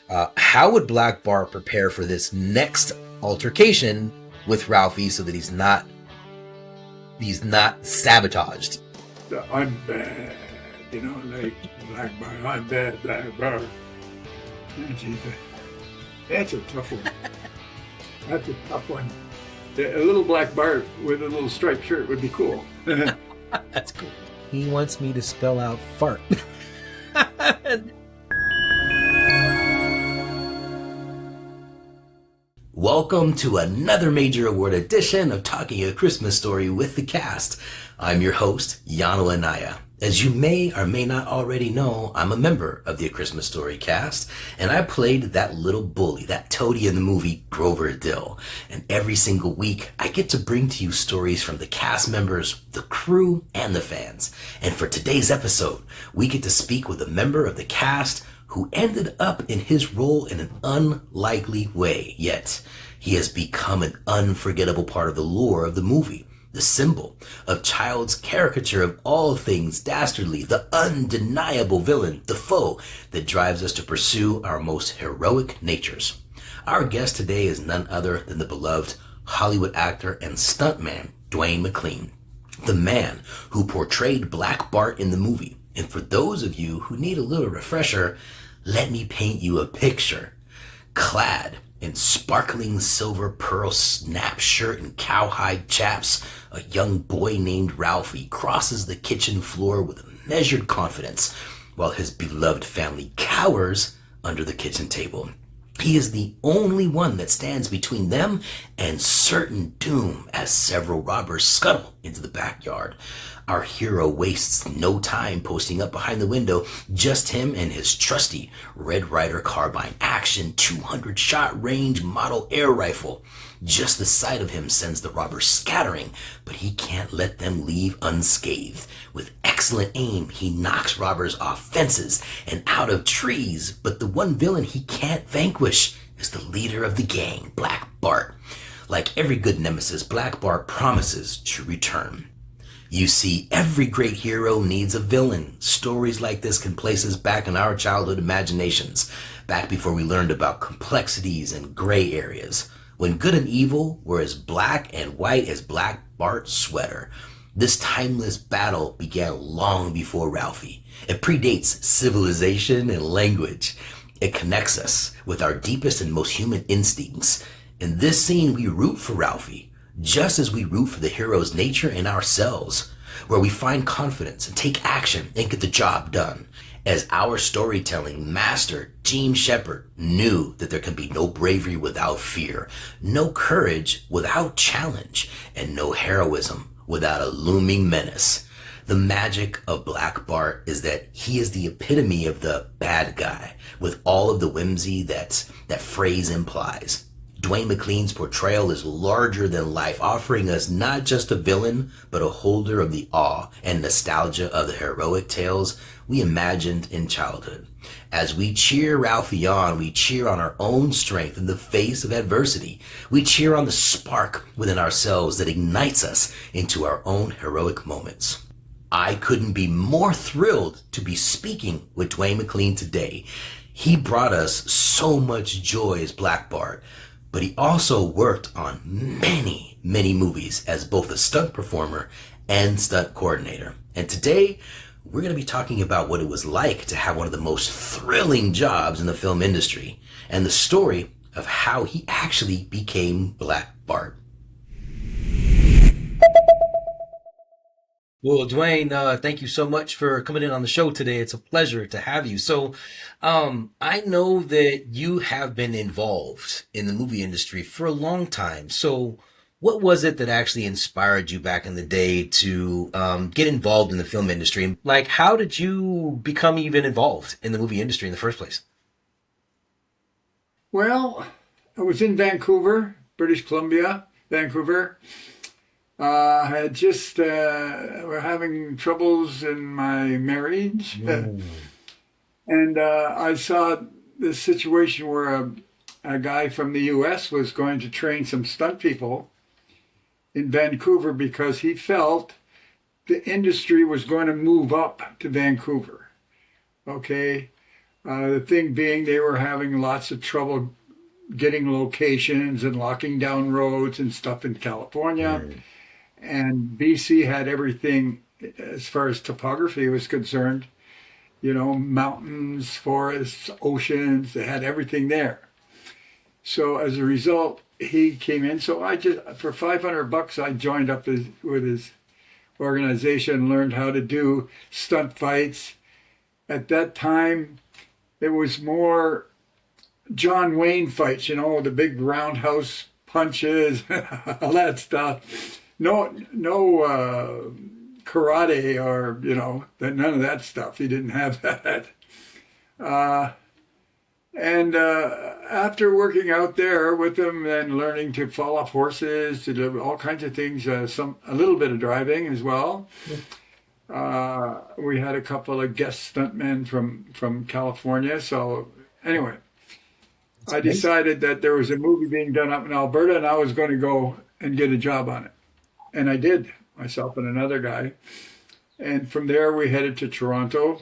How would Black Bart prepare for this next altercation with Ralphie so that he's not sabotaged? I'm bad, like Black Bart. I'm bad, Black Bart. That's a tough one. That's a tough one. A little Black Bart with a little striped shirt would be cool. That's cool. He wants me to spell out fart. Welcome to another Major Award edition of Talking a Christmas Story with the Cast. I'm your host, Yano Anaya. As you may or may not already know, I'm a member of the A Christmas Story cast, and I played that little bully, that toady in the movie Grover Dill. And every single week, I get to bring to you stories from the cast members, the crew, and the fans. And for today's episode, we get to speak with a member of the cast who ended up in his role in an unlikely way, yet he has become an unforgettable part of the lore of the movie. The symbol of Child's caricature of all things Dastardly, the undeniable villain, the foe that drives us to pursue our most heroic natures. Our guest today is none other than the beloved Hollywood actor and stuntman, Dwayne McLean, the man who portrayed Black Bart in the movie. And for those of you who need a little refresher, let me paint you a picture. Clad in sparkling silver pearl snap shirt and cowhide chaps, a young boy named Ralphie crosses the kitchen floor with measured confidence while his beloved family cowers under the kitchen table. He is the only one that stands between them and certain doom as several robbers scuttle into the backyard. Our hero wastes no time posting up behind the window, just him and his trusty Red Ryder carbine action 200-shot range model air rifle. Just the sight of him sends the robbers scattering, but he can't let them leave unscathed. With excellent aim, he knocks robbers off fences and out of trees, but the one villain he can't vanquish is the leader of the gang, Black Bart. Like every good nemesis, Black Bart promises to return. You see, every great hero needs a villain. Stories like this can place us back in our childhood imaginations, back before we learned about complexities and gray areas, when good and evil were as black and white as Black Bart's sweater. This timeless battle began long before Ralphie. It predates civilization and language. It connects us with our deepest and most human instincts. In this scene, we root for Ralphie, just as we root for the hero's nature in ourselves, where we find confidence and take action and get the job done. As our storytelling master, Gene Shepard, knew that there can be no bravery without fear, no courage without challenge, and no heroism without a looming menace. The magic of Black Bart is that he is the epitome of the bad guy, with all of the whimsy that phrase implies. Dwayne McLean's portrayal is larger than life, offering us not just a villain, but a holder of the awe and nostalgia of the heroic tales we imagined in childhood. As we cheer Ralphie on, we cheer on our own strength in the face of adversity. We cheer on the spark within ourselves that ignites us into our own heroic moments. I couldn't be more thrilled to be speaking with Dwayne McLean today. He brought us so much joy as Black Bart, but he also worked on many, many movies as both a stunt performer and stunt coordinator. And today, we're going to be talking about what it was like to have one of the most thrilling jobs in the film industry and the story of how he actually became Black Bart. Well, Dwayne, thank you so much for coming in on the show today. It's a pleasure to have you. So, I know that you have been involved in the movie industry for a long time. So, what was it that actually inspired you back in the day to get involved in the film industry? Like, how did you become even involved in the movie industry in the first place? Well, I was in Vancouver, British Columbia, Vancouver. I had just were having troubles in my marriage, and I saw this situation where a guy from the U.S. was going to train some stunt people in Vancouver because he felt the industry was going to move up to Vancouver. Okay, The thing being, they were having lots of trouble getting locations and locking down roads and stuff in California. Mm. And BC had everything as far as topography was concerned, mountains, forests, oceans, they had everything there. So as a result, he came in. So I just, for $500, I joined up with his organization, learned how to do stunt fights. At that time, it was more John Wayne fights, the big roundhouse punches, all that stuff. No karate or, none of that stuff. He didn't have that. Uh, and after working out there with him and learning to fall off horses, to do all kinds of things, a little bit of driving as well. We had a couple of guest stuntmen from California. So anyway, I decided that there was a movie being done up in Alberta and I was going to go and get a job on it. And I did, myself and another guy. And from there we headed to Toronto.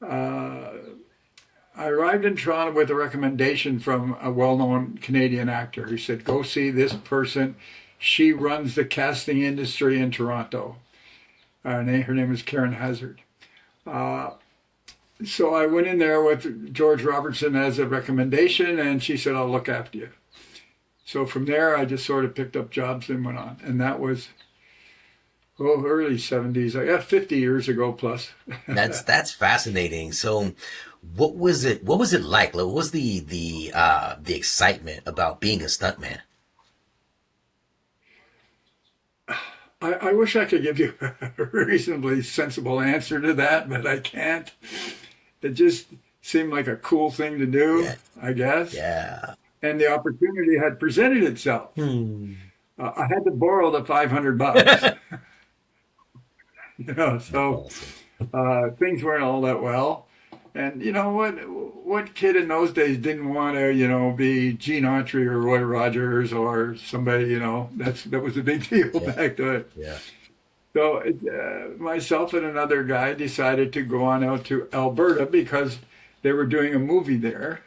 I arrived in Toronto with a recommendation from a well-known Canadian actor. He said, go see this person. She runs the casting industry in Toronto. Her name is Karen Hazard. So I went in there with George Robertson as a recommendation, and she said, I'll look after you. So from there, I just sort of picked up jobs and went on. And that was, early 70s. I got 50 years ago plus. That's fascinating. So what was it like? What was the excitement about being a stuntman? I wish I could give you a reasonably sensible answer to that, but I can't. It just seemed like a cool thing to do, Yeah. I guess. Yeah. And the opportunity had presented itself. Hmm. I had to borrow the $500, That's so awesome. things weren't all that well. And you know what? What kid in those days didn't want to, be Gene Autry or Roy Rogers or somebody, that was a big deal Yeah. back then. Yeah. So myself and another guy decided to go on out to Alberta because they were doing a movie there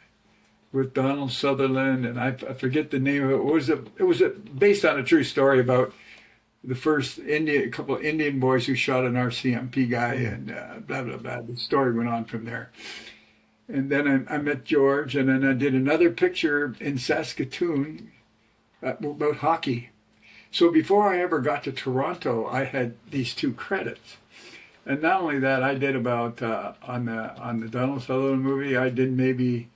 with Donald Sutherland, and I forget the name of it. It was based on a true story about the first couple of Indian boys who shot an RCMP guy, and blah blah blah. The story went on from there. And then I met George, and then I did another picture in Saskatoon about hockey. So before I ever got to Toronto, I had these two credits. And not only that, I did about on the Donald Sutherland movie, I did maybe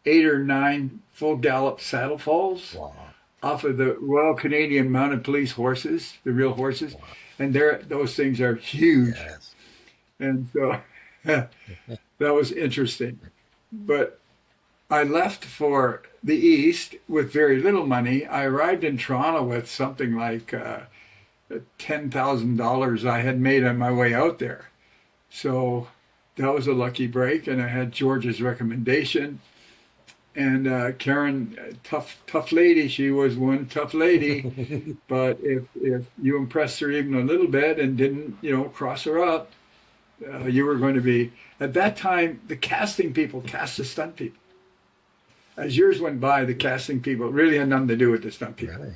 8 or 9 full gallop saddle falls Wow. off of the Royal Canadian Mounted Police horses, the real horses, Wow. and those things are huge. Yes. And so that was interesting. But I left for the East with very little money. I arrived in Toronto with something like $10,000 I had made on my way out there. So that was a lucky break, and I had George's recommendation. And Karen, tough lady, she was one tough lady. But if you impressed her even a little bit and didn't, cross her up, you were going to be. At that time, the casting people cast the stunt people. As years went by, the casting people really had nothing to do with the stunt people.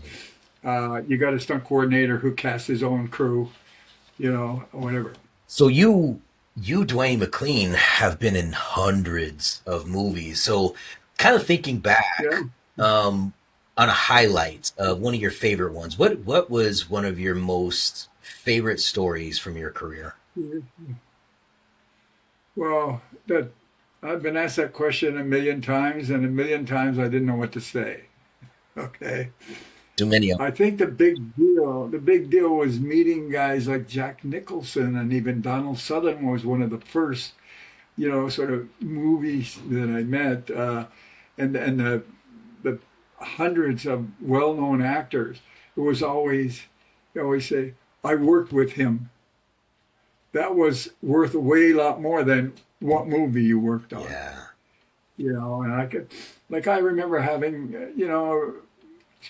Right. You got a stunt coordinator who casts his own crew, whatever. So you, Dwayne McLean, have been in hundreds of movies. So kind of thinking back, Yeah. on a highlight of one of your favorite ones, what was one of your most favorite stories from your career? Well, I've been asked that question a million times, and a million times I didn't know what to say. Okay. Too many of I think the big deal was meeting guys like Jack Nicholson, and even Donald Sutherland was one of the first, sort of movies that I met, and the hundreds of well-known actors. It was always, they always say, I worked with him. That was worth a way lot more than what movie you worked on. Yeah. And I remember having,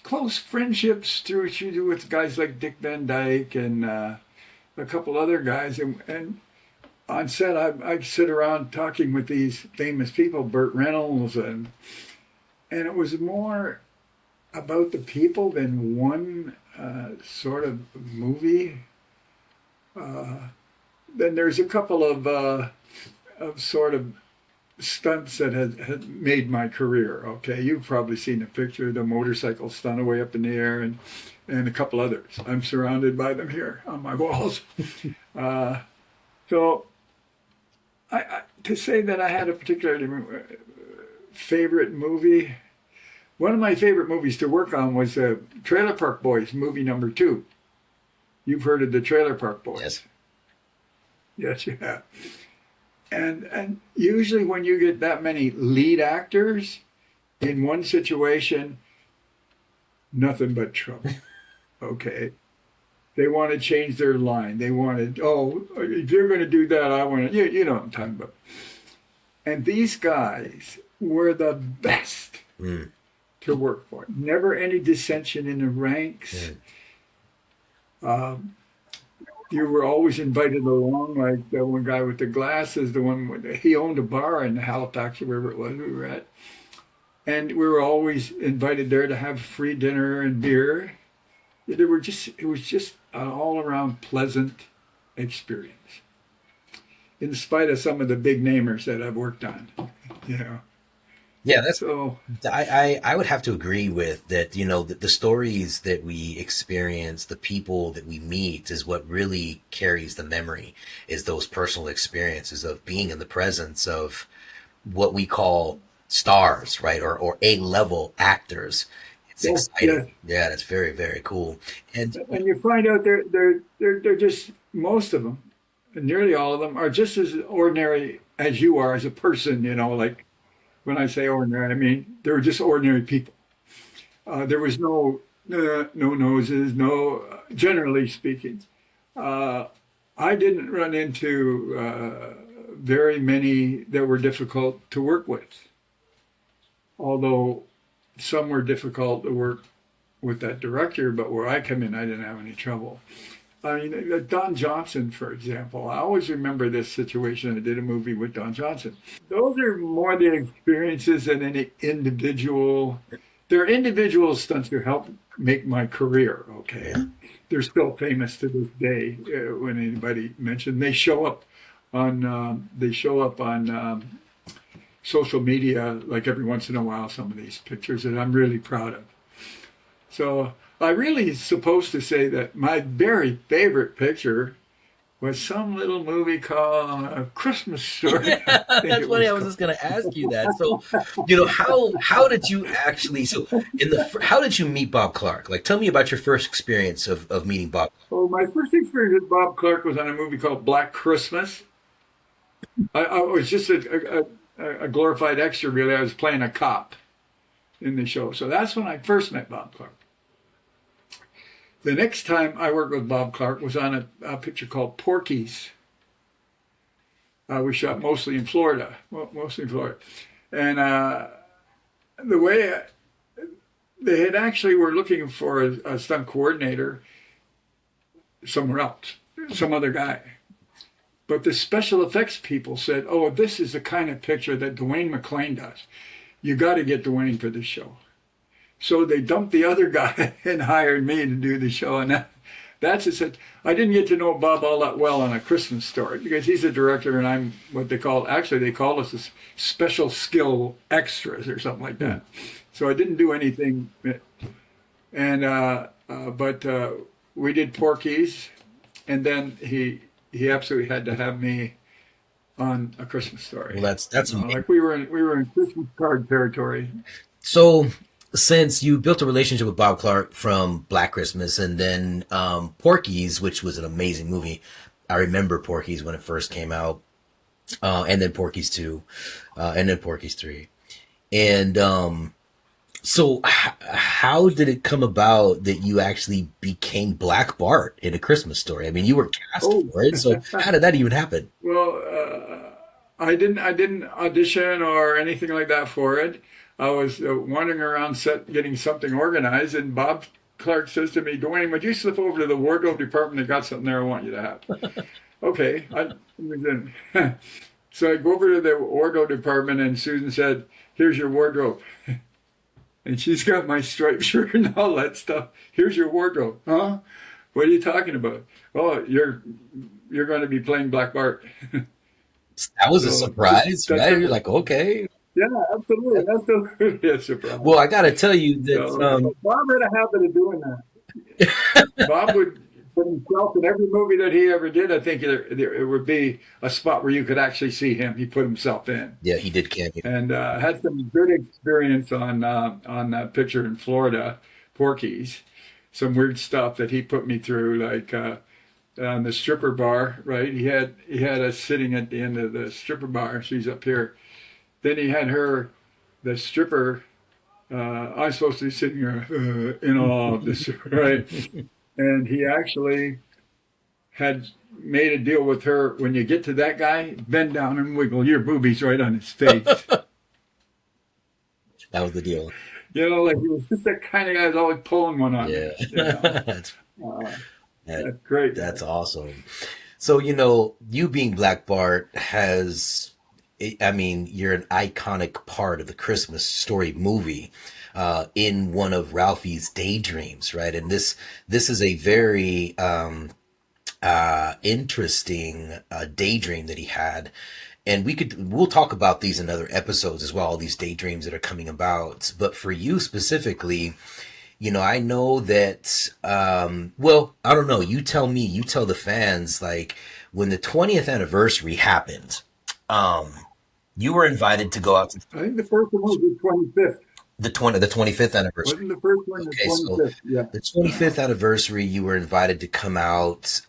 close friendships through with guys like Dick Van Dyke and a couple other guys, and on set, I'd sit around talking with these famous people, Burt Reynolds, and it was more about the people than one sort of movie. Then there's a couple of sort of stunts that had made my career. Okay, you've probably seen a picture of the motorcycle stunt away up in the air, and a couple others. I'm surrounded by them here on my walls. So to say that I had a particularly favorite movie, one of my favorite movies to work on was Trailer Park Boys, movie number 2. You've heard of the Trailer Park Boys? Yes. Yes, you have. And usually when you get that many lead actors in one situation, nothing but trouble. Okay. They want to change their line. They want to, oh, if you're going to do that, I want to, you know what I'm talking about. And these guys were the best to work for. Never any dissension in the ranks. You were always invited along, like the one guy with the glasses, the one with he owned a bar in Halifax, or wherever it was we were at. And we were always invited there to have free dinner and beer. It was just an all-around pleasant experience. In spite of some of the big namers that I've worked on, you know. Yeah, that's so. I would have to agree with that. You know, the stories that we experience, the people that we meet, is what really carries the memory. Is those personal experiences of being in the presence of what we call stars, right, or A-level actors. It's exciting. Yeah, that's very, very cool. And you find out they're just, most of them, nearly all of them, are just as ordinary as you are as a person. You know, like. When I say ordinary, I mean they were just ordinary people. There was no noses, no. Generally speaking, I didn't run into very many that were difficult to work with. Although some were difficult to work with that director, but where I come in, I didn't have any trouble. I mean, Don Johnson, for example. I always remember this situation. I did a movie with Don Johnson. Those are more the experiences than any individual. They're individual stunts to help make my career, okay? They're still famous to this day when anybody mentioned. They show up on social media like every once in a while, some of these pictures that I'm really proud of. So I really supposed to say that my very favorite picture was some little movie called A Christmas Story. Yeah, that's funny. I was just going to ask you that. So, you know, how did you actually? So, how did you meet Bob Clark? Like, tell me about your first experience of meeting Bob. Oh, my first experience with Bob Clark was on a movie called Black Christmas. I was just a glorified extra. Really, I was playing a cop in the show. So that's when I first met Bob Clark. The next time I worked with Bob Clark was on a picture called Porky's. We shot mostly in Florida, And the way they had actually were looking for a stunt coordinator somewhere else, some other guy. But the special effects people said, oh, this is the kind of picture that Dwayne McLean does. You got to get Dwayne for this show. So they dumped the other guy and hired me to do the show. And that's it. I didn't get to know Bob all that well on A Christmas Story because he's a director and I'm what they call us a special skill extras or something like that. So I didn't do anything. And but we did Porky's, and then he absolutely had to have me on A Christmas Story. Well, that's like we were in Christmas card territory. So, since you built a relationship with Bob Clark from Black Christmas and then Porky's, which was an amazing movie. I remember Porky's when it first came out, and then Porky's 2, and then Porky's 3. And so how did it come about that you actually became Black Bart in A Christmas Story? I mean, you were cast for it, so how did that even happen? Well, I didn't audition or anything like that for it. I was wandering around set getting something organized, and Bob Clark says to me, Dwayne, would you slip over to the wardrobe department? They got something there I want you to have. Okay. So I go over to the wardrobe department, and Susan said, "Here's your wardrobe." And she's got my striped shirt and all that stuff. Here's your wardrobe. Huh? What are you talking about? Oh, you're going to be playing Black Bart. That was a So just surprise, that's right? You're it. like, okay. Yeah, absolutely. Absolutely a surprise. Well, I got to tell you that, So Bob had a habit of doing that. Bob would put himself in every movie that he ever did. I think it would be a spot where you could actually see him. He put himself in, yeah, he did cameo. and had some good experience on that picture in Florida, Porky's. Some weird stuff that he put me through, like on the stripper bar. Right, he had us sitting at the end of the stripper bar. She's up here. Then he had her, the stripper. I'm supposed to be sitting here in awe of this, right? And he actually had made a deal with her. When you get to that guy, bend down and wiggle your boobies right on his face. That was the deal. Like he was just that kind of guy who's always pulling one on Yeah. me. that's, Uh, that, that's great. that's awesome. So, you being Black Bart I mean, you're an iconic part of the Christmas Story movie in one of Ralphie's daydreams, right? And this is a very interesting daydream that he had. And we'll talk about these in other episodes as well, all these daydreams that are coming about. But for you specifically, I know that, well, I don't know. You tell me, you tell the fans, like when the 20th anniversary happened, you were invited to go out to I think the first one was the 25th. the 25th anniversary. Wasn't the first one the Okay, so 25th? Yeah. the 25th anniversary, you were invited to come out,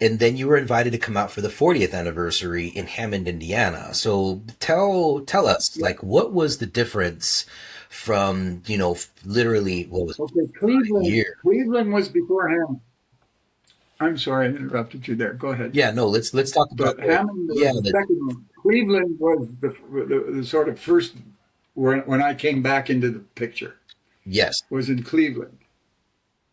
and then you were invited to come out for the 40th anniversary in Hammond, Indiana. So tell us, Yeah. like, what was the difference from, literally, what was Okay, it, a Cleveland. year? Cleveland was beforehand. I'm sorry, I interrupted you there. Go ahead. Yeah, no, let's talk about But Hammond was yeah, the second one. Cleveland was the sort of first when I came back into the picture yes. was in Cleveland,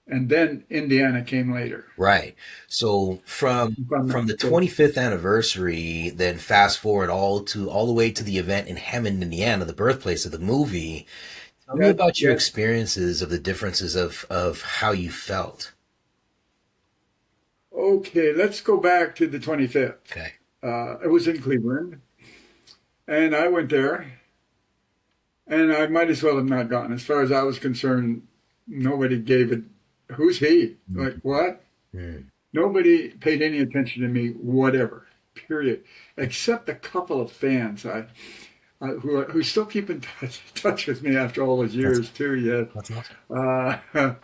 and then Indiana came later. Right. So If I'm from not the mistaken. 25th anniversary, then fast forward all the way to the event in Hammond, Indiana, the birthplace of the movie. Tell me Yes, about your yes. experiences of the differences of how you felt. Okay, let's go back to the 25th. Okay. It was in Cleveland, and I went there, and I might as well have not gone. As far as I was concerned, nobody gave it. Who's he? Like what? Mm. Nobody paid any attention to me, whatever, period, except a couple of fans who still keep in touch with me after all those That's years, too, yet. that's awesome.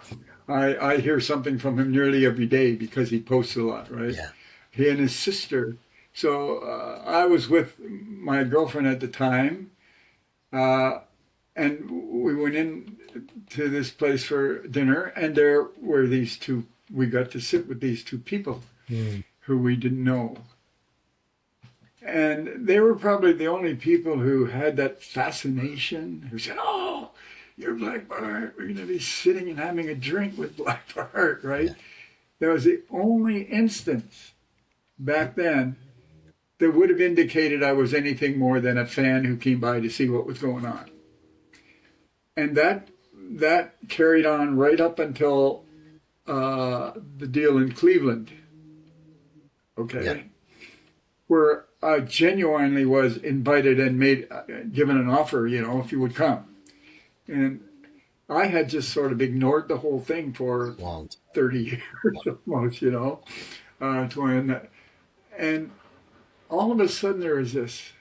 I hear something from him nearly every day because he posts a lot, right? Yeah. He and his sister. So I was with my girlfriend at the time, uh, and we went in to this place for dinner, and there were these two. We got to sit with these two people Mm. who we didn't know. And they were probably the only people who had that fascination, who said, "Oh, you're Black Bart. We're going to be sitting and having a drink with Black Bart," right? Yeah. That was the only instance back then that would have indicated I was anything more than a fan who came by to see what was going on. And that carried on right up until the deal in Cleveland, okay, Yeah. where I genuinely was invited and given an offer, if you would come. And I had just sort of ignored the whole thing for Long. 30 years almost, and all of a sudden there was this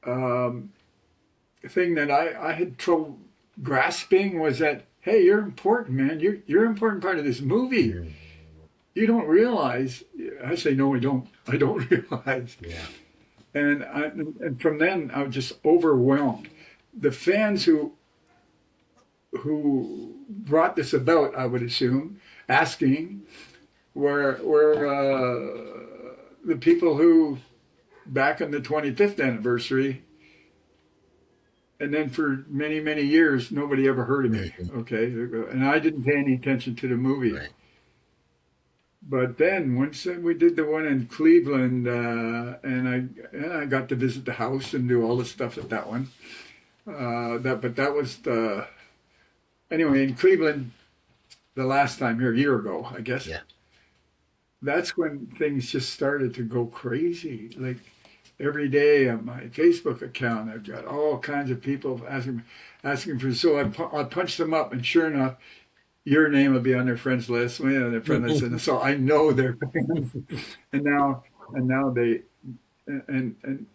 thing that I had trouble grasping was that, hey, you're important, man. You're an important part of this movie. Mm. You don't realize. I say, no, I don't. I don't realize. Yeah. And from then, I was just overwhelmed. The fans who brought this about, I would assume, asking, were the people who, back on the 25th anniversary, and then for many, many years, nobody ever heard of me, Mhm. okay? And I didn't pay any attention to the movie. Right. But then once we did the one in Cleveland, and I got to visit the house and do all the stuff at that one. That was the anyway in Cleveland the last time here a year ago, I guess. Yeah. That's when things just started to go crazy. Like every day on my Facebook account, I've got all kinds of people asking for. So I punched them up, and sure enough, your name will be on their friends list, me on their friend list, and so I know they're fans. And now they and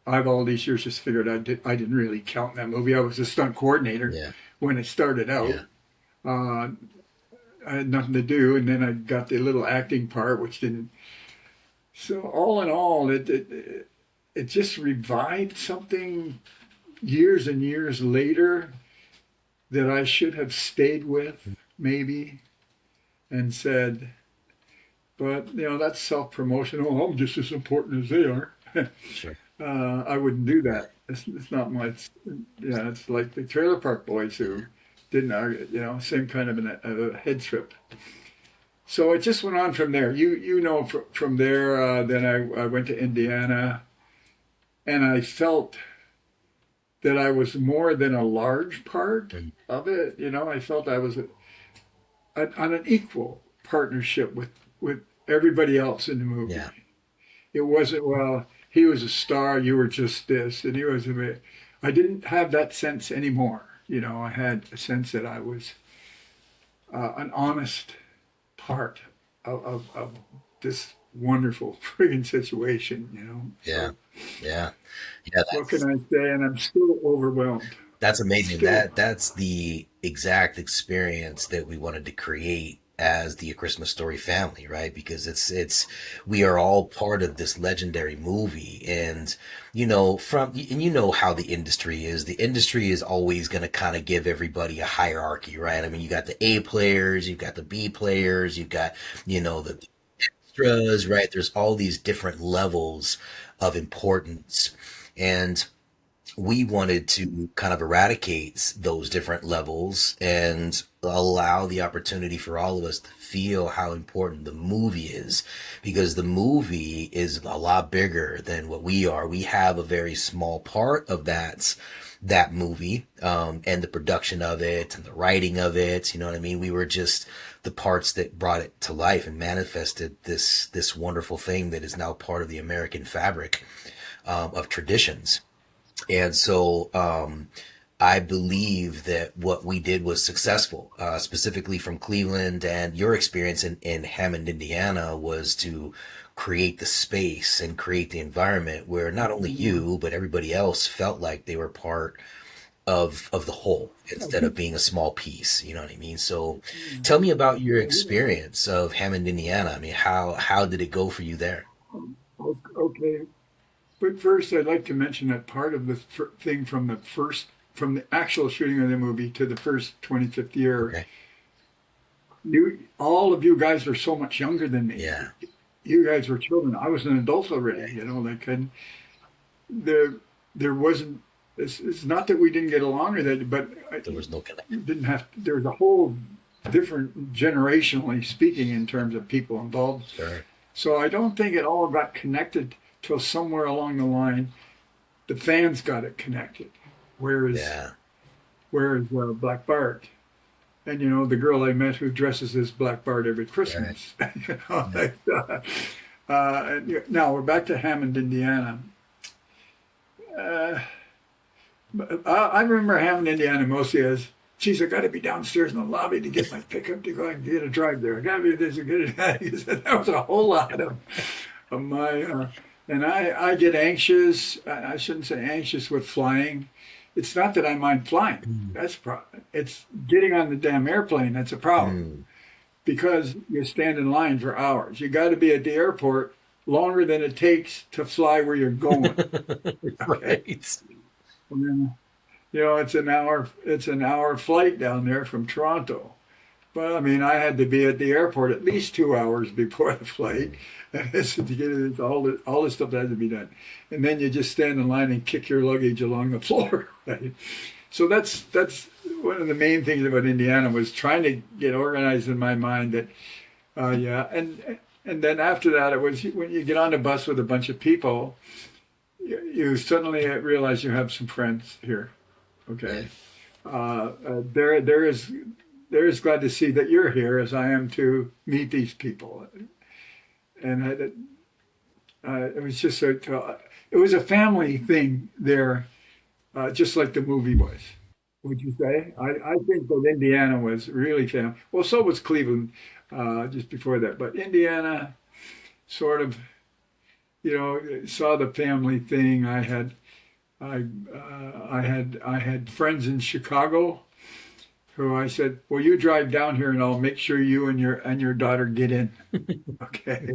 I've all these years just figured I didn't really count that movie. I was a stunt coordinator Yeah. when it started out. Yeah. Uh, I had nothing to do, and then I got the little acting part, which didn't. So all in all, it just revived something years and years later that I should have stayed with, maybe, and said, but that's self-promotion. Oh, I'm just as important as they are. Sure. I wouldn't do that. It's not my. Yeah, it's like the Trailer Park Boys who didn't argue. Same kind of a head trip. So it just went on from there. From there. Then I went to Indiana, and I felt that I was more than a large part of it. I felt I was on an equal partnership with everybody else in the movie. Yeah. It wasn't, well, he was a star, you were just this, and he was a bit. I didn't have that sense anymore. I had a sense that I was an honest part of this wonderful friggin' situation. Yeah. So, Yeah. Yeah. what can I say? And I'm still overwhelmed. That's amazing. Still. That's the exact experience that we wanted to create as the A Christmas Story family, right? Because it's we are all part of this legendary movie, and how the industry is. The industry is always going to kind of give everybody a hierarchy, right? I mean, you got the A players, you've got the B players, you've got the extras, right? There's all these different levels of importance, and we wanted to kind of eradicate those different levels and allow the opportunity for all of us to feel how important the movie is, because the movie is a lot bigger than what we are. We have a very small part of that movie, and the production of it and the writing of it. You know what I mean? We were just the parts that brought it to life and manifested this wonderful thing that is now part of the American fabric, of traditions. And so I believe that what we did was successful, specifically from Cleveland, and your experience in Hammond, Indiana, was to create the space and create the environment where not only you, but everybody else felt like they were part of the whole instead of being a small piece. You know what I mean? So tell me about your experience of Hammond, Indiana. I mean, how did it go for you there? Okay. But first, I'd like to mention that part of the thing from the actual shooting of the movie to the first 25th year, Okay. all of you guys were so much younger than me. Yeah. You guys were children. I was an adult already, and there wasn't, it's not that we didn't get along or that, but There was no connection. there was a whole different generationally speaking in terms of people involved. Sure. So I don't think it all got connected till somewhere along the line, the fans got it connected. Whereas Yeah. Black Bart, and the girl I met who dresses as Black Bart every Christmas. Now we're back to Hammond, Indiana. I remember Hammond, Indiana mostly as, geez, I got to be downstairs in the lobby to get my pickup to go and get a drive there. I got to be this and get it. That was a whole lot of my. And I get anxious. I shouldn't say anxious with flying. It's not that I mind flying. That's a problem. It's getting on the damn airplane that's a problem. Because you stand in line for hours. You got to be at the airport longer than it takes to fly where you're going. Right. And then, it's an hour flight down there from Toronto. But I mean, I had to be at the airport at least 2 hours before the flight. And to get it, all the stuff that had to be done. And then you just stand in line and kick your luggage along the floor, right? So that's one of the main things about Indiana, was trying to get organized in my mind that Yeah, and then after that, it was when you get on the bus with a bunch of people, you suddenly realize you have some friends here. Yeah. Okay, there is glad to see that you're here, as I am to meet these people, and it was just it was a family thing there, just like the movie was. Would you say? I think that Indiana was really family. Well, so was Cleveland, just before that, but Indiana sort of, saw the family thing. I had friends in Chicago who I said, "Well, you drive down here, and I'll make sure you and your daughter get in." Okay.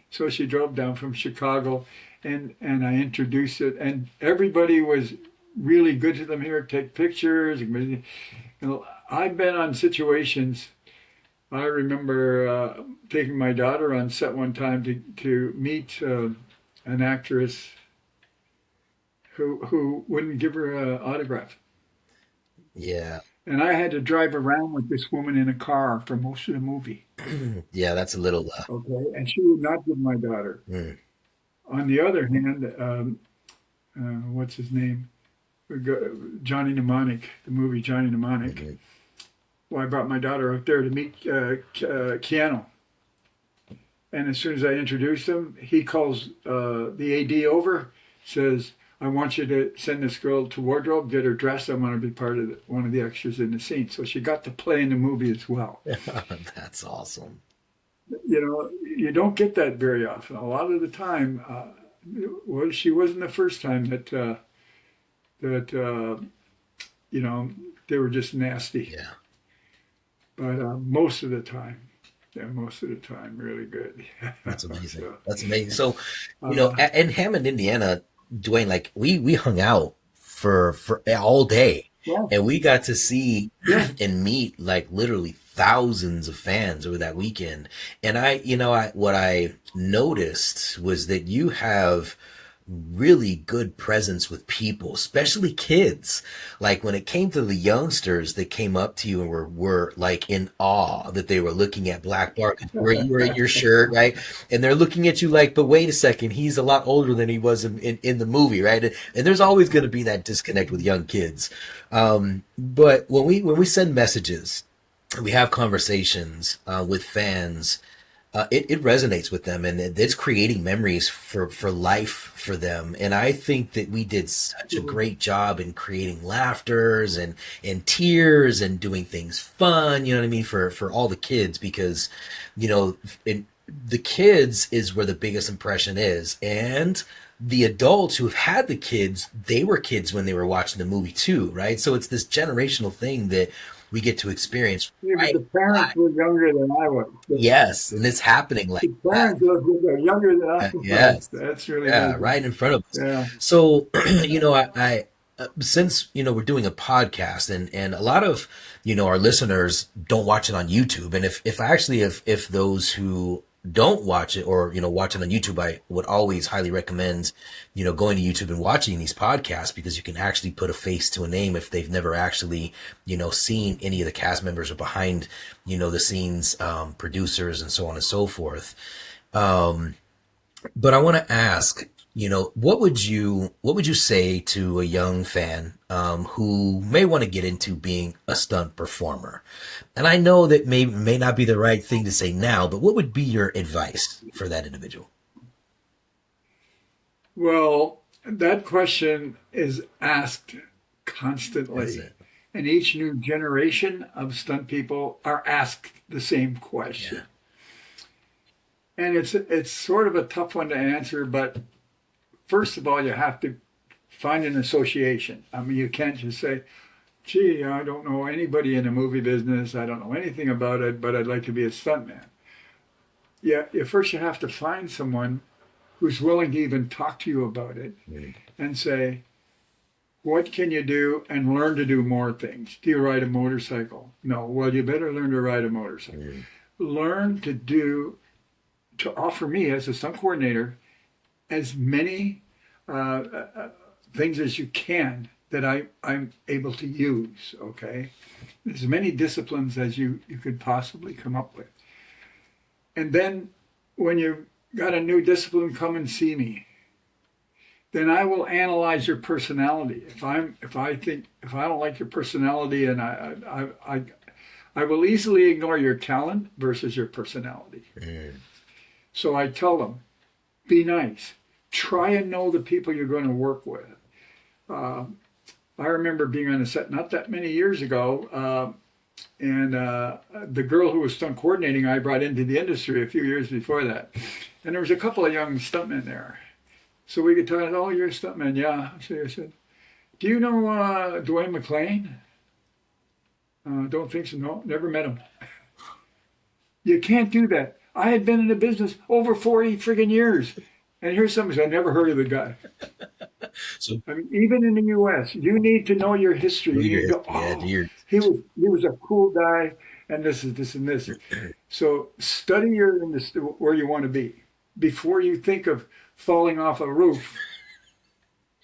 So she drove down from Chicago, and I introduced it, and everybody was really good to them here. Take pictures. I've been on situations. I remember taking my daughter on set one time to meet an actress who wouldn't give her an autograph. Yeah. And I had to drive around with this woman in a car for most of the movie. Yeah, that's a little Okay. And she would not give my daughter. mm, On the other hand, what's his name? Johnny Mnemonic, the movie Johnny Mnemonic. mhm. Well, I brought my daughter up there to meet Keanu. And as soon as I introduced him, he calls the AD over, says, "I want you to send this girl to wardrobe, get her dressed. I want her to be part of one of the extras in the scene." So she got to play in the movie as well. That's awesome. You don't get that very often. A lot of the time, well, she wasn't the first time that they were just nasty. Yeah. But most of the time, really good. That's amazing. So, That's amazing. So, uh, in Hammond, Indiana, Dwayne, like we hung out for all day, well, and we got to see yeah. and meet like literally thousands of fans over that weekend. And what I noticed was that you have really good presence with people, especially kids. Like when it came to the youngsters that came up to you and were like in awe that they were looking at Black Bart where you were in your shirt, right? And they're looking at you like, but wait a second, he's a lot older than he was in the movie, right? And there's always going to be that disconnect with young kids. But when we send messages, we have conversations with fans. It resonates with them, and it's creating memories for life for them. And I think that we did such a great job in creating laughters and tears and doing things fun, you know what I mean, for all the kids, because, the kids is where the biggest impression is. And the adults who have had the kids, they were kids when they were watching the movie too, right? So it's this generational thing that we get to experience Yeah, but right the parents were younger than I was. yes, and it's happening The like that. parents were younger than I was. Yes, That's really yeah, good. right in front of us. Yeah. So, I since we're doing a podcast, and a lot of our listeners don't watch it on YouTube, and if those who don't watch it or watch it on YouTube, I would always highly recommend going to YouTube and watching these podcasts, because you can actually put a face to a name if they've never actually seen any of the cast members or behind the scenes producers and so on and so forth. But I want to ask, what would you say to a young fan who may want to get into being a stunt performer? And I know that may not be the right thing to say now, but what would be your advice for that individual? Well, that question is asked That's constantly. it. And each new generation of stunt people are asked the same question. Yeah. And it's sort of a tough one to answer, but first of all, you have to find an association. I mean, you can't just say, "Gee, I don't know anybody in the movie business. I don't know anything about it, but I'd like to be a stuntman." Yeah, first you have to find someone who's willing to even talk to you about it Mm. and say, "What can you do?" and learn to do more things. Do you ride a motorcycle? No. Well, you better learn to ride a motorcycle. Mm. Learn to offer me as a stunt coordinator as many things as you can that I'm able to use, okay? As many disciplines as you could possibly come up with. And then when you've got a new discipline, come and see me. Then I will analyze your personality. If I don't like your personality, and I will easily ignore your talent versus your personality. So I tell them, be nice. Try and know the people you're going to work with. I remember being on a set not that many years ago, and the girl who was stunt coordinating I brought into the industry a few years before that. And there was a couple of young stuntmen there. So we could talk, oh, you're a stuntman, yeah. So I said, do you know Dwayne McLean? Don't think so, no, never met him. You can't do that. I had been in the business over 40 friggin' years. And here's something, I never heard of the guy. So, I mean, even in the U.S., you need to know your history. You need to go, oh, he was a cool guy, and this is this and this. So study your industry, where you want to be before you think of falling off a roof.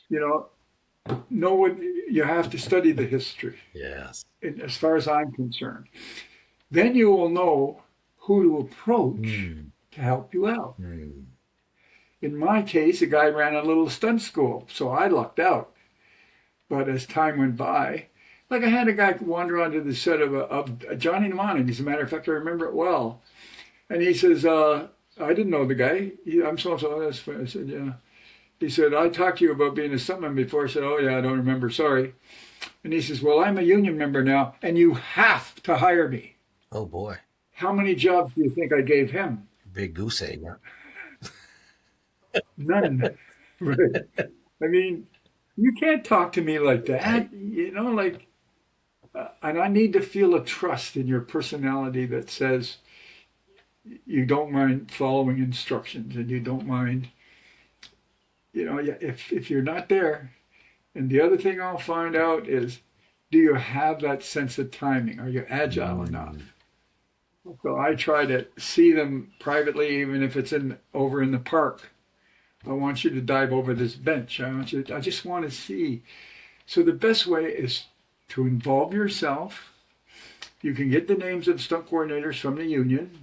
Know what you have to study the history. yes. As far as I'm concerned, then you will know who to approach to help you out. In my case, a guy ran a little stunt school, so I lucked out. But as time went by, like I had a guy wander onto the set of Johnny Mnemonic. As a matter of fact, I remember it well. And he says, I didn't know the guy. I'm so-and-so. I said, yeah. He said, I talked to you about being a stuntman before. I said, oh, yeah, I don't remember. Sorry. And he says, well, I'm a union member now, and you have to hire me. Oh, boy. How many jobs do you think I gave him? Big goose egg. Huh? None. Right. I mean, you can't talk to me like that. And I need to feel a trust in your personality that says you don't mind following instructions and you don't mind, if you're not there. And the other thing I'll find out is, do you have that sense of timing? Are you agile enough? So I try to see them privately, even if it's over in the park. I want you to dive over this bench. I just want to see. So the best way is to involve yourself. You can get the names of stunt coordinators from the union.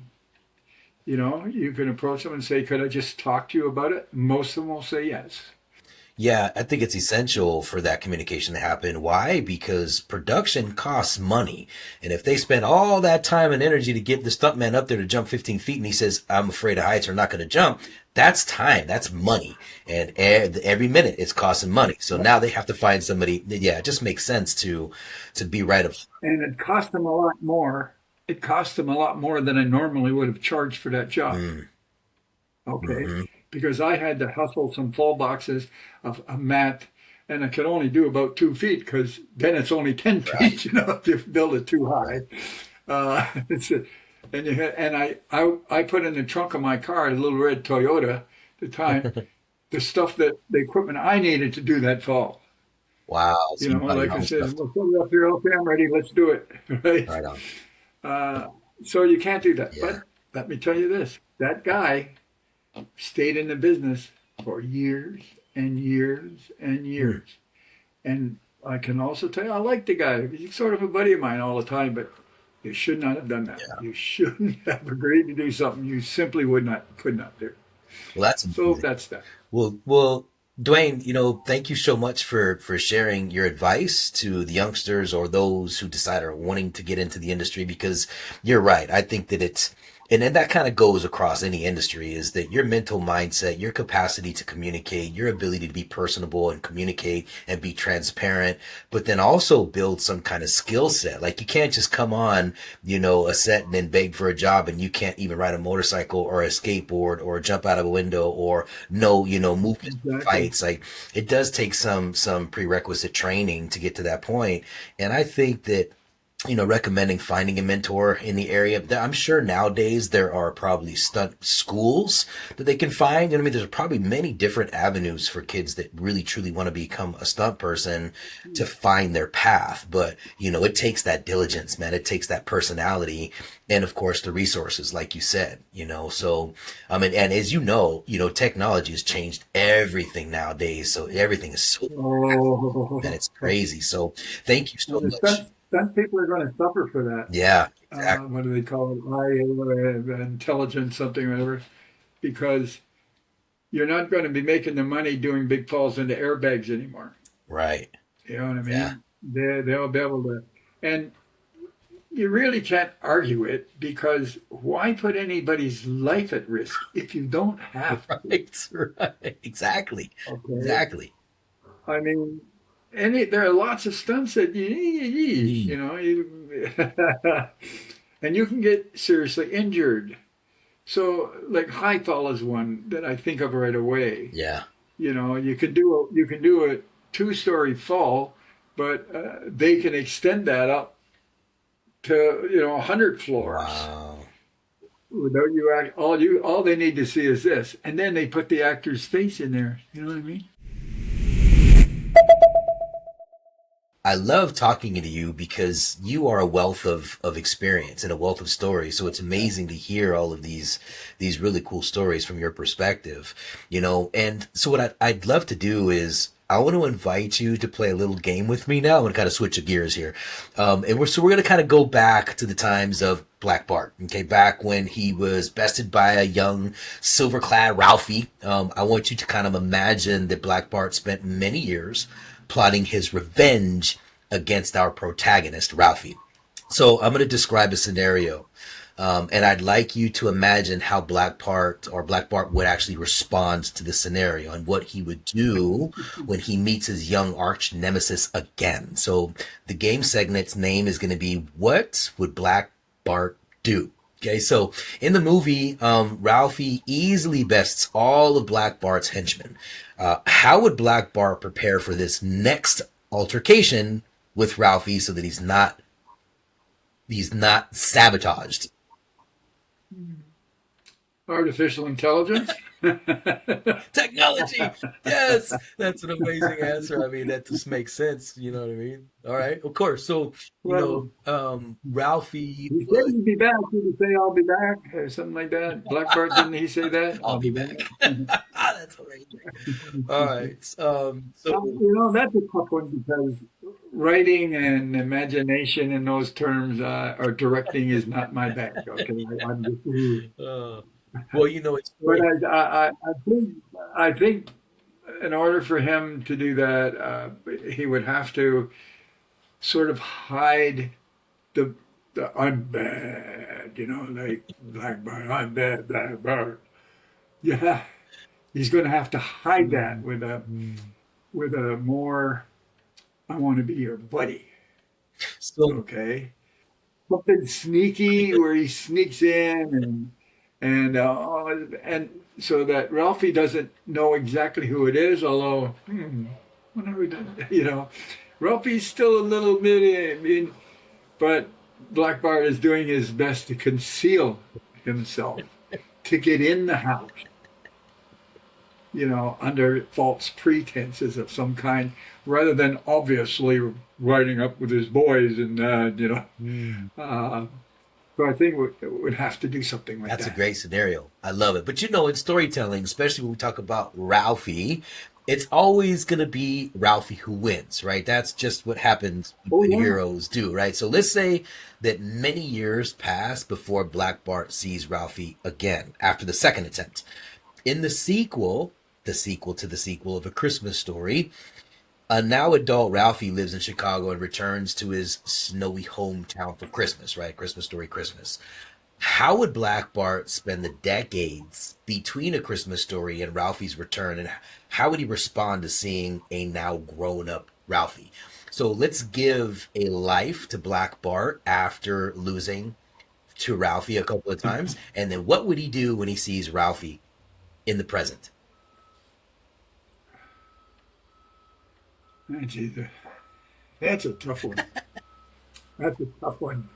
You can approach them and say, could I just talk to you about it? Most of them will say yes. Yeah, I think it's essential for that communication to happen. Why? Because production costs money. And if they spend all that time and energy to get the stuntman up there to jump 15 feet and he says, I'm afraid of heights or not going to jump, that's time, that's money. And every minute it's costing money. So now they have to find somebody. Yeah, it just makes sense to be right up. And it cost them a lot more. It cost them a lot more than I normally would have charged for that job. Okay. Because I had to hustle some fall boxes of a mat, and I could only do about 2 feet because then it's only 10 feet, if you build it too high. I put in the trunk of my car, a little red Toyota at the time, the equipment I needed to do that fall. Wow. Like I said, we'll put you up here, okay, I'm ready, let's do it. Right on. So you can't do that. Yeah. But let me tell you this, that guy stayed in the business for years and years and years. And I can also tell you, I like the guy. He's sort of a buddy of mine all the time, but you should not have done that. Yeah. You shouldn't have agreed to do something you simply could not do. Well, that's amazing. So that's that. Well, Dwayne, thank you so much for sharing your advice to the youngsters or those who decide are wanting to get into the industry, because you're right. I think that and then that kind of goes across any industry, is that your mental mindset, your capacity to communicate, your ability to be personable and communicate and be transparent, but then also build some kind of skill set. Like you can't just come on, a set and then beg for a job and you can't even ride a motorcycle or a skateboard or jump out of a window or movement fights. Like it does take some prerequisite training to get to that point. And I think that recommending finding a mentor in the area. I'm sure nowadays there are probably stunt schools that they can find. There's probably many different avenues for kids that really truly want to become a stunt person to find their path. But, it takes that diligence, man. It takes that personality and of course the resources, like you said, so, and as technology has changed everything nowadays. So everything is so, and it's crazy. So thank you so much. Stunt people are going to suffer for that. Yeah, Exactly. what do they call it? Intelligence, something, whatever. Because you're not going to be making the money doing big falls into airbags anymore. Right. You know what I Yeah. mean? They'll be able to, and you really can't argue it because why put anybody's life at risk if you don't have to? Right. Right. Exactly. Okay. Exactly. I mean, there are lots of stunts that Mm. and you can get seriously injured. So, like high fall is one that I think of right away. Yeah. You can do a two-story fall, but they can extend that up to 100 floors Wow. without all they need to see is this, and then they put the actor's face in there. You know what I mean? I love talking to you because you are a wealth of experience and a wealth of stories. So it's amazing to hear all of these really cool stories from your perspective, And so what I'd love to do is I want to invite you to play a little game with me now. I'm going to kind of switch the gears here, and we're going to kind of go back to the times of Black Bart. Okay, back when he was bested by a young silver-clad Ralphie. I want you to kind of imagine that Black Bart spent many years plotting his revenge against our protagonist, Ralphie. So I'm going to describe a scenario, and I'd like you to imagine how Black Bart would actually respond to the scenario and what he would do when he meets his young arch nemesis again. So the game segment's name is going to be "What Would Black Bart Do?" Okay, so in the movie, Ralphie easily bests all of Black Bart's henchmen. How would Black Bart prepare for this next altercation with Ralphie so that he's not sabotaged? Artificial intelligence. Technology. Yes, that's an amazing answer. I mean, that just makes sense. You know what I mean? All right, of course. So, Well, Ralphie he said would. he'd be back. He would say, "I'll be back," or something like that. Black Bart, didn't he say that? I'll I'll be be back. back. That's amazing. All right. So That's a tough one because writing and imagination in those terms or directing is not my bag. Okay, I'm just, Uh, well, it's but funny. I think in order for him to do that, he would have to sort of hide the I'm bad, like Black Bart, I'm bad, Black Bart. Yeah, he's going to have to hide that with a more I want to be your buddy. So, Okay, something sneaky where he sneaks in and so that Ralphie doesn't know exactly who it is. Although, what have we done? Ralphie's still a little bit. I mean, but Black Bart is doing his best to conceal himself to get in the house. Under false pretenses of some kind, rather than obviously riding up with his boys and. mm, Uh, so I think we would have to do something like that's a that. great scenario. I love it. But in storytelling, especially when we talk about Ralphie, it's always going to be Ralphie who wins, right? That's just what happens Oh when yeah. heroes do, right? So let's say that many years pass before Black Bart sees Ralphie again after the second attempt. In the sequel to the sequel of A Christmas Story, a now adult Ralphie lives in Chicago and returns to his snowy hometown for Christmas, right? Christmas Story Christmas. How would Black Bart spend the decades between A Christmas Story and Ralphie's return, and how would he respond to seeing a now grown up Ralphie? So let's give a life to Black Bart after losing to Ralphie a couple of times, and then what would he do when he sees Ralphie in the present? Gee, that's a tough one. That's a tough one.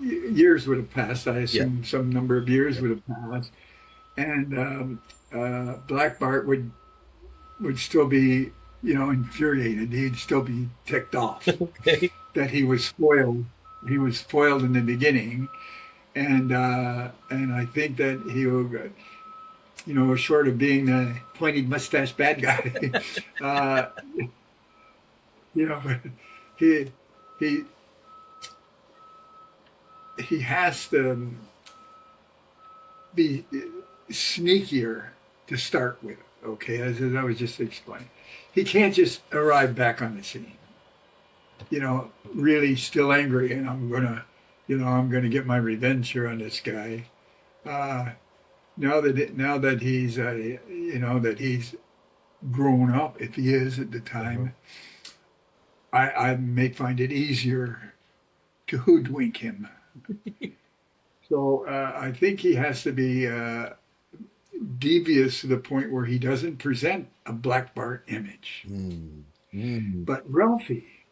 Years would have passed. I Yeah. assume some number of years would have passed, and Black Bart would still be, infuriated. He'd still be ticked off Okay. that he was spoiled. He was spoiled in the beginning, and I think that he will, short of being the pointed mustache bad guy, uh, you know, he he he has to be sneakier to start with. Okay, as I was just explaining, he can't just arrive back on the scene. Really still angry, and I'm gonna get my revenge here on this guy. Uh, now that he's that he's grown up, if he is at the Uh-huh. time, I may find it easier to hoodwink him. So I think he has to be devious to the point where he doesn't present a Black Bart image. Mm. Mm. But Ralphie,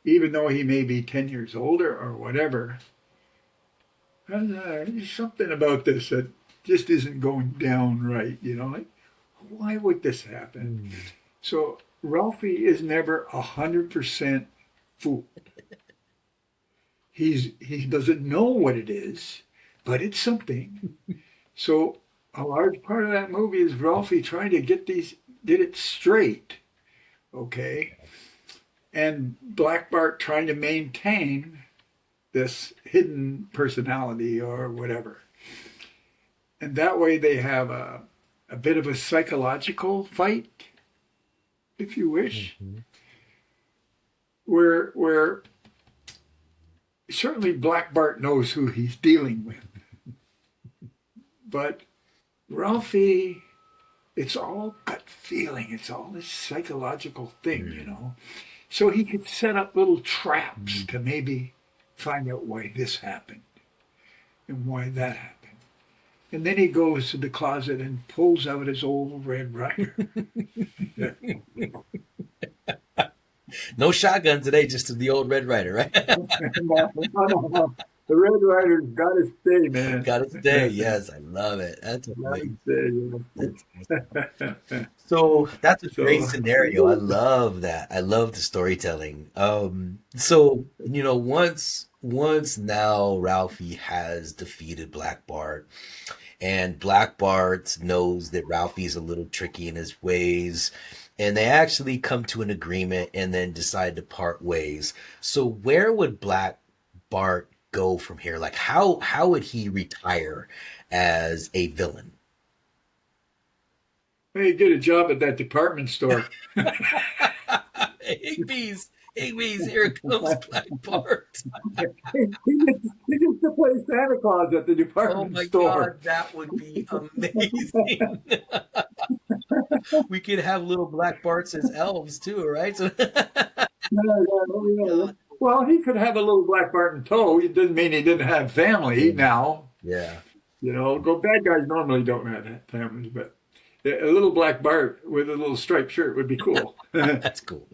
even though he may be 10 years older or whatever, there's something about this that just isn't going down right. Like, why would this happen? Mm. So Ralphie is never 100% fooled. He doesn't know what it is, but it's something. So a large part of that movie is Ralphie trying to get it straight, okay, and Black Bart trying to maintain this hidden personality or whatever, and that way they have a bit of a psychological fight, if you wish, Mm-hmm. where certainly Black Bart knows who he's dealing with, but Ralphie, it's all gut feeling. It's all this psychological thing. So he could set up little traps to maybe find out why this happened and why that happened. And then he goes to the closet and pulls out his old Red Ryder. No shotgun today, just the old Red Rider, right? No. The Red Ryder's got to stay, man. Gotta stay. Yes, I love it. That's Got amazing. to That's stay. So that's a great So, scenario. I love that. I love the storytelling. So once now Ralphie has defeated Black Bart, and Black Bart knows that Ralphie's a little tricky in his ways, and they actually come to an agreement and then decide to part ways. So where would Black Bart go from here? Like how would he retire as a villain? hey, get a job at that department store. Higbee's, Higbee's, here comes Black Bart. He gets to play Santa Claus at the Oh department my store. God, that would be amazing. We could have little Black Barts as elves too, right? So, Yeah, yeah. God, Well, he could have a little Black Bart in tow. It doesn't mean he didn't have family mm, now. yeah, Go bad guys normally don't have families, but a little Black Bart with a little striped shirt would be cool. Like that's cool.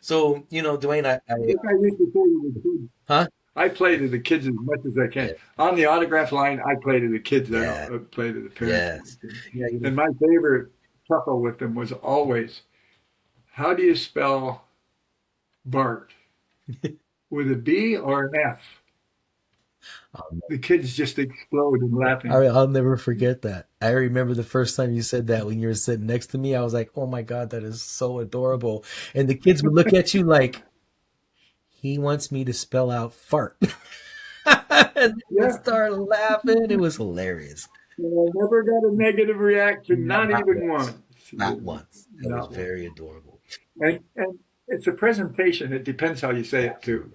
So, Dwayne, I used to say to the kids, huh? I play to the kids as much as I Yeah, can. On the autograph line, I play to the kids. I yeah, don't play to the parents. yes, yeah, And my favorite chuckle with them was always, how do you spell Bart? With a B or an F? um, The kids just explode in laughing. I'll never forget that. I remember the first time you said that when you were sitting next to me. I was like, "Oh my God, that is so adorable!" And the kids would look at you like, "He wants me to spell out fart," and they would Yeah, start laughing. It was hilarious. I never got a negative reaction, not Not even once. once. Not once. That was Not once. very adorable. And it's a presentation. It depends how you say it too.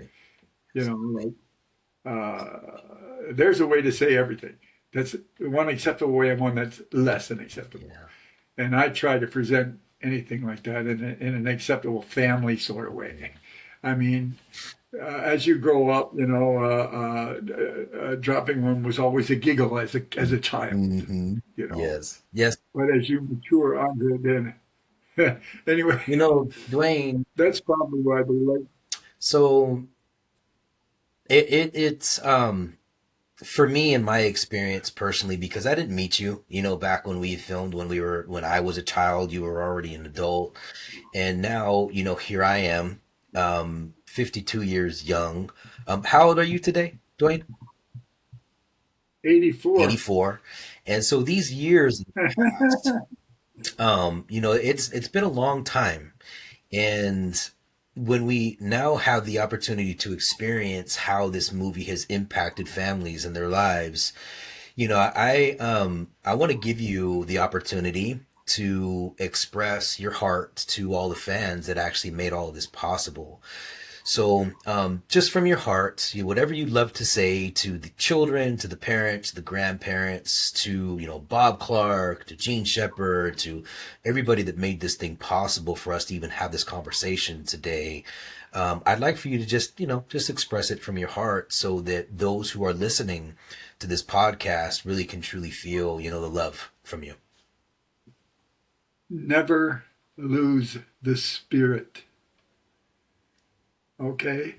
Absolutely. Like there's a way to say everything. That's one acceptable way and one that's less than acceptable. Yeah. And I try to present anything like that in an acceptable family sort of way. I mean, as you grow up, dropping one was always a giggle as a child. Hmm. You know, Yes. Yes. but as you mature onto it, then anyway, Dwayne, that's probably why they like. so it's for me in my experience personally, because I didn't meet you, back when we filmed when I was a child, you were already an adult. And now, here I am, 52 years young. How old are you today, Dwayne? 84. 84. And so these years passed, it's been a long time. And when we now have the opportunity to experience how this movie has impacted families and their lives, I want to give you the opportunity to express your heart to all the fans that actually made all of this possible. So, just from your heart, whatever you'd love to say to the children, to the parents, the grandparents, to, Bob Clark, to Gene Shepard, to everybody that made this thing possible for us to even have this conversation today. I'd like for you to just express it from your heart so that those who are listening to this podcast really can truly feel, the love from you. Never lose the spirit. Okay?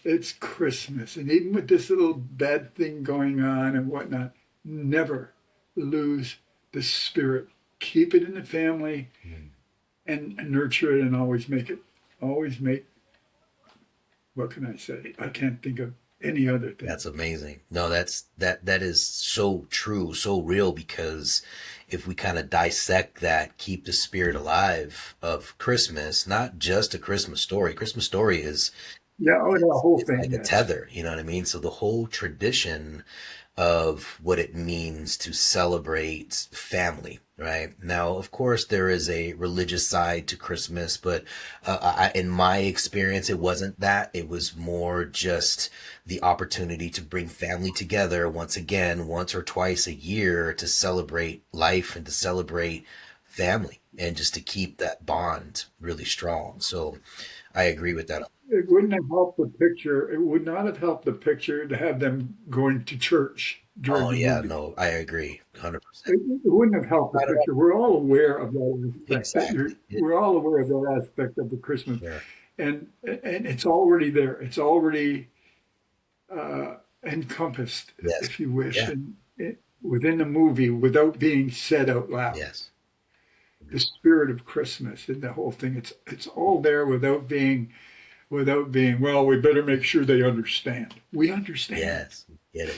It's Christmas. And even with this little bad thing going on and whatnot, never lose the spirit. Keep it in the family and nurture it and always make, what can I say? I can't think of any other thing. That's amazing. No, that is so true, so real, because if we kind of dissect that, keep the spirit alive of Christmas, not just a Christmas story. Christmas story is the whole thing. Like a tether, you know what I mean? So the whole tradition of what it means to celebrate family, right? Now, of course, there is a religious side to Christmas, but in my experience, it wasn't that. It was more just the opportunity to bring family together once again, once or twice a year, to celebrate life and to celebrate family and just to keep that bond really strong. So I agree with that. It wouldn't have helped the picture. It would not have helped the picture to have them going to church during the movie. No, I agree, 100%. It wouldn't have helped the picture. We're all aware of that aspect. Exactly. We're all aware of that aspect of the Christmas, Sure. and it's already there. It's already encompassed, Yes. if you wish, Yeah. within the movie without being said out loud. Yes. The spirit of Christmas and the whole thing. It's all there without being, well, we better make sure they understand. We understand. Yes. Get it.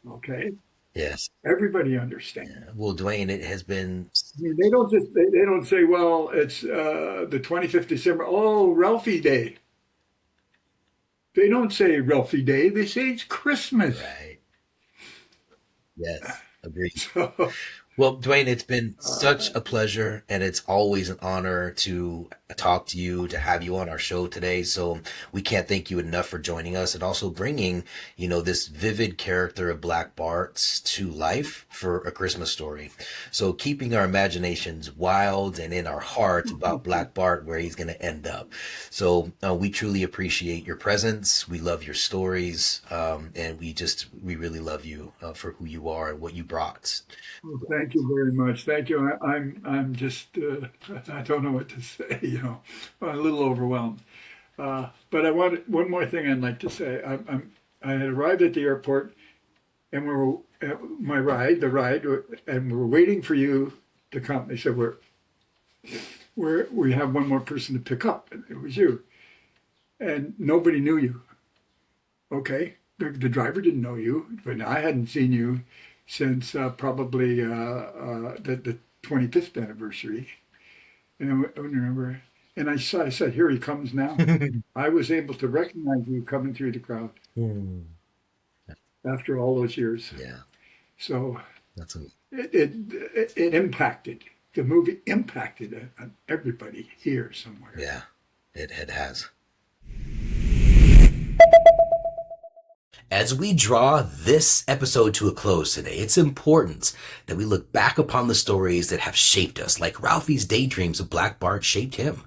Okay. Yes. Everybody understands. Yeah. Well, Dwayne, it has been. I mean, they don't say, well, it's the 25th December. Oh, Ralphie Day. They don't say Ralphie Day. They say it's Christmas. Right. Yes. Agreed. So, Well, Dwayne, it's been such a pleasure, and it's always an honor to talk to you, to have you on our show today. So we can't thank you enough for joining us and also bringing, this vivid character of Black Bart to life for A Christmas Story. So keeping our imaginations wild and in our heart about Black Bart, where he's going to end up. So we truly appreciate your presence. We love your stories, and we really love you for who you are and what you brought. well, thank you very much. Thank you. I'm just I don't know what to say. I'm a little overwhelmed. But I want one more thing I'd like to say. I had arrived at the airport, and we were at the ride, and we were waiting for you to come. They said we have one more person to pick up. And it was you, and nobody knew you. Okay, the driver didn't know you, but I hadn't seen you since probably the 25th anniversary. And I remember, and I said, here he comes now. I was able to recognize you coming through the crowd after all those years. Yeah, So that's it impacted, the movie impacted on everybody here somewhere. yeah, it has. As we draw this episode to a close today, it's important that we look back upon the stories that have shaped us, like Ralphie's daydreams of Black Bart shaped him.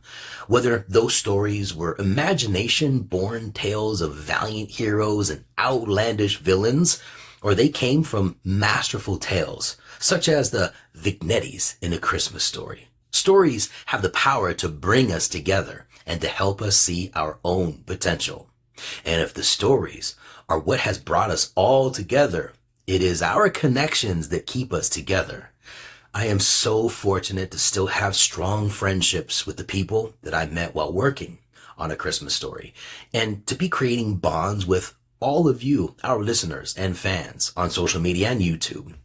Whether those stories were imagination-born tales of valiant heroes and outlandish villains, or they came from masterful tales, such as the vignettes in A Christmas Story. Stories have the power to bring us together and to help us see our own potential. And if the stories are what has brought us all together, it is our connections that keep us together. I am so fortunate to still have strong friendships with the people that I met while working on A Christmas Story, and to be creating bonds with all of you, our listeners and fans, on social media and YouTube.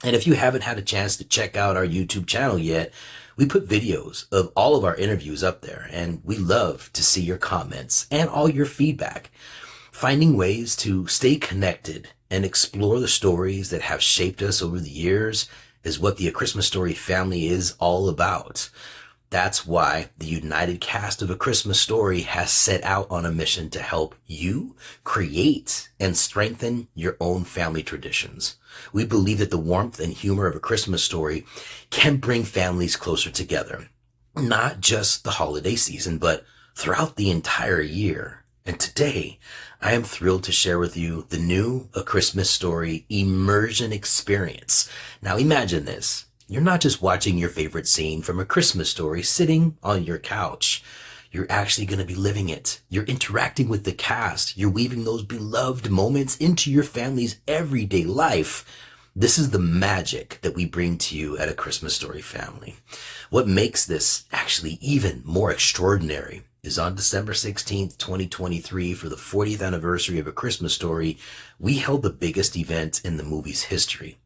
And if you haven't had a chance to check out our YouTube channel yet, We put videos of all of our interviews up there, and we love to see your comments and all your feedback. Finding ways to stay connected and explore the stories that have shaped us over the years is what the A Christmas Story family is all about. That's why the united cast of A Christmas Story has set out on a mission to help you create and strengthen your own family traditions. We believe that the warmth and humor of A Christmas Story can bring families closer together, not just the holiday season, but throughout the entire year. And today, I am thrilled to share with you the new A Christmas Story Immersion experience. Now imagine this. You're not just watching your favorite scene from A Christmas Story sitting on your couch. You're actually going to be living it. You're interacting with the cast. You're weaving those beloved moments into your family's everyday life. This is the magic that we bring to you at A Christmas Story family. What makes this actually even more extraordinary is on December 16th, 2023, for the 40th anniversary of A Christmas Story, we held the biggest event in the movie's history.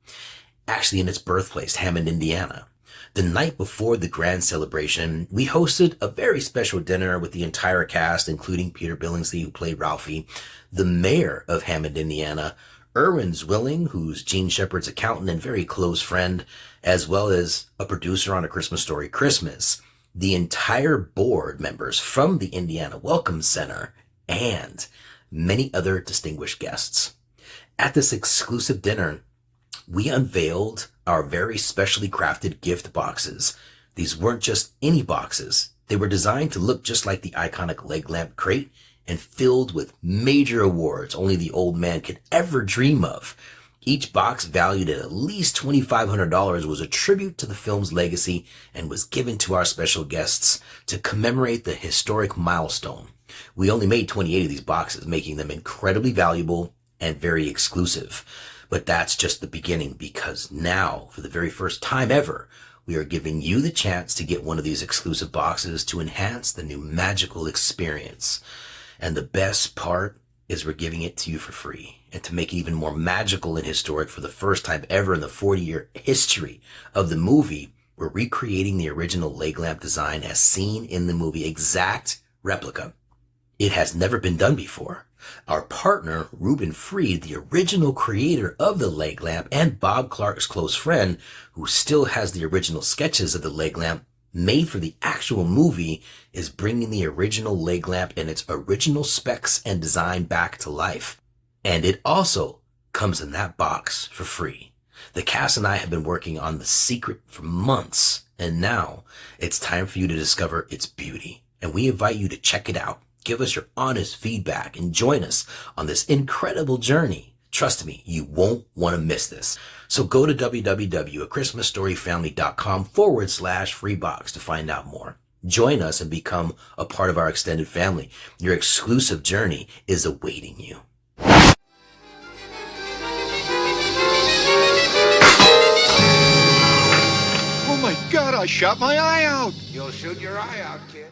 Actually in its birthplace, Hammond, Indiana. The night before the grand celebration, we hosted a very special dinner with the entire cast, including Peter Billingsley, who played Ralphie, the mayor of Hammond, Indiana, Erwin Zwilling, who's Gene Shepard's accountant and very close friend, as well as a producer on A Christmas Story Christmas, the entire board members from the Indiana Welcome Center, and many other distinguished guests. At this exclusive dinner, we unveiled our very specially crafted gift boxes. These weren't just any boxes. They were designed to look just like the iconic leg lamp crate and filled with major awards only the old man could ever dream of. Each box, valued at least $2,500, was a tribute to the film's legacy and was given to our special guests to commemorate the historic milestone. We only made 28 of these boxes, making them incredibly valuable and very exclusive. But that's just the beginning, because now, for the very first time ever, we are giving you the chance to get one of these exclusive boxes to enhance the new magical experience. And the best part is we're giving it to you for free. And to make it even more magical and historic, for the first time ever in the 40-year history of the movie, we're recreating the original leg lamp design as seen in the movie, exact replica. It has never been done before. Our partner, Reuben Freed, the original creator of the leg lamp and Bob Clark's close friend, who still has the original sketches of the leg lamp made for the actual movie, is bringing the original leg lamp and its original specs and design back to life. And it also comes in that box for free. The cast and I have been working on The Secret for months, and now it's time for you to discover its beauty. And we invite you to check it out. Give us your honest feedback and join us on this incredible journey. Trust me, you won't want to miss this. So go to www.achristmasstoryfamily.com/free box to find out more. Join us and become a part of our extended family. Your exclusive journey is awaiting you. Oh my God, I shot my eye out. You'll shoot your eye out, kid.